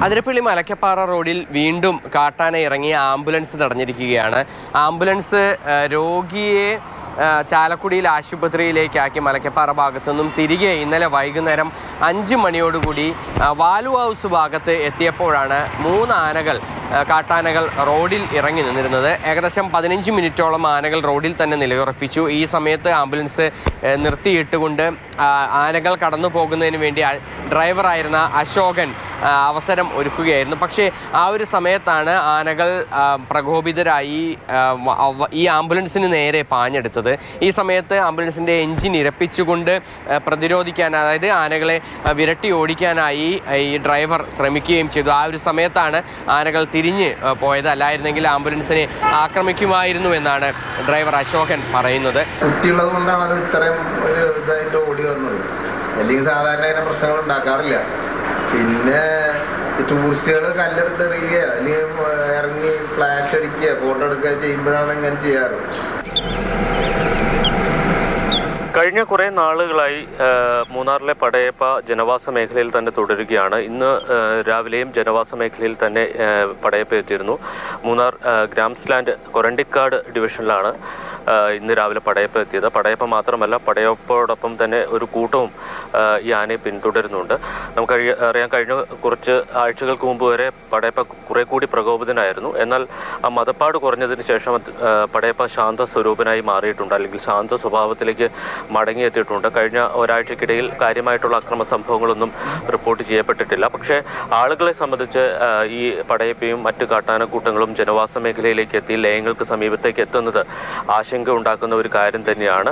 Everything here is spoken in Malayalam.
അതിരപ്പള്ളി മലക്കപ്പാറ റോഡിൽ വീണ്ടും കാട്ടാന ഇറങ്ങിയ ആംബുലൻസ് തടഞ്ഞിരിക്കുകയാണ്. ആംബുലൻസ് രോഗിയെ ചാലക്കുടിയിൽ ആശുപത്രിയിലേക്കാക്കി മലക്കപ്പാറ ഭാഗത്തു നിന്നും തിരികെ ഇന്നലെ വൈകുന്നേരം 5 മണിയോടുകൂടി വാലു ഹൗസ് ഭാഗത്ത് എത്തിയപ്പോഴാണ് 3 ആനകൾ കാട്ടാനകൾ റോഡിൽ ഇറങ്ങി നിന്നിരുന്നത്. ഏകദേശം 15 മിനിറ്റോളം ആനകൾ റോഡിൽ തന്നെ നിലയുറപ്പിച്ചു. ഈ സമയത്ത് ആംബുലൻസ് നിർത്തിയിട്ടുകൊണ്ട് ആനകൾ കടന്നു പോകുന്നതിന് വേണ്ടി ഡ്രൈവറായിരുന്ന അശോകൻ അവസരം ഒരുക്കുകയായിരുന്നു. പക്ഷേ ആ ഒരു സമയത്താണ് ആനകൾ പ്രകോപിതരായി ഈ ആംബുലൻസിന് നേരെ പാഞ്ഞെടുത്തത്. ഈ സമയത്ത് ആംബുലൻസിൻ്റെ എൻജിൻ ഇരപ്പിച്ചുകൊണ്ട് പ്രതിരോധിക്കാൻ, അതായത് ആനകളെ വിരട്ടി ഓടിക്കാനായി ഈ ഡ്രൈവർ ശ്രമിക്കുകയും ചെയ്തു. ആ ഒരു സമയത്താണ് ആനകൾ തിരിഞ്ഞ് പോയത്. അല്ലായിരുന്നെങ്കിൽ ആംബുലൻസിനെ ആക്രമിക്കുമായിരുന്നു എന്നാണ് ഡ്രൈവർ അശോകൻ പറയുന്നത്. കുട്ടിയുള്ളത് കൊണ്ടാണ് അത് ഇത്രയും ഒരു ഇതായിട്ട് ഓടി വന്നത്. അല്ലെങ്കിൽ സാധാരണ അതിനെ പ്രശ്നങ്ങൾ ഉണ്ടാക്കാറില്ല. പിന്നെ ടൂറിസ്റ്റുകൾ കല്ലെടുത്ത് എറിയുക അല്ലെങ്കിൽ ഇറങ്ങി ഫ്ലാഷ് അടിക്കുക ഫോട്ടോ എടുക്കുക ചെയ്യുമ്പോഴാണ് ഇങ്ങനെ ചെയ്യാറ്. കഴിഞ്ഞ കുറേ നാളുകളായി മൂന്നാറിലെ പടയപ്പ ജനവാസ മേഖലയിൽ തന്നെ തുടരുകയാണ്. ഇന്ന് രാവിലെയും ജനവാസ മേഖലയിൽ തന്നെ പടയപ്പ എത്തിയിരുന്നു. മൂന്നാർ ഗ്രാംസ്ലാൻഡ് കൊരണ്ടിക്കാട് ഡിവിഷനിലാണ് ഇന്ന് രാവിലെ പടയപ്പ എത്തിയത്. പടയപ്പ മാത്രമല്ല, പടയപ്പോടൊപ്പം തന്നെ ഒരു കൂട്ടവും ഈ ആനയെ പിന്തുടരുന്നുണ്ട്. നമുക്ക് അറിയാൻ കഴിഞ്ഞ കുറച്ച് ആഴ്ചകൾക്ക് മുമ്പ് വരെ പടയപ്പ കുറെ കൂടി പ്രകോപിതനായിരുന്നു. എന്നാൽ ആ മതപ്പാട് കുറഞ്ഞതിന് ശേഷം പടയപ്പ ശാന്ത സ്വരൂപനായി മാറിയിട്ടുണ്ട്, അല്ലെങ്കിൽ ശാന്ത സ്വഭാവത്തിലേക്ക് മടങ്ങിയെത്തിയിട്ടുണ്ട്. കഴിഞ്ഞ ഒരാഴ്ചക്കിടയിൽ കാര്യമായിട്ടുള്ള അക്രമ സംഭവങ്ങളൊന്നും റിപ്പോർട്ട് ചെയ്യപ്പെട്ടിട്ടില്ല. പക്ഷേ ആളുകളെ സംബന്ധിച്ച് ഈ പടയപ്പയും മറ്റ് കാട്ടാനക്കൂട്ടങ്ങളും ജനവാസ മേഖലയിലേക്ക് എത്തി ലയങ്ങൾക്ക് സമീപത്തേക്ക് എത്തുന്നത് ആശങ്ക ഉണ്ടാക്കുന്ന ഒരു കാര്യം തന്നെയാണ്.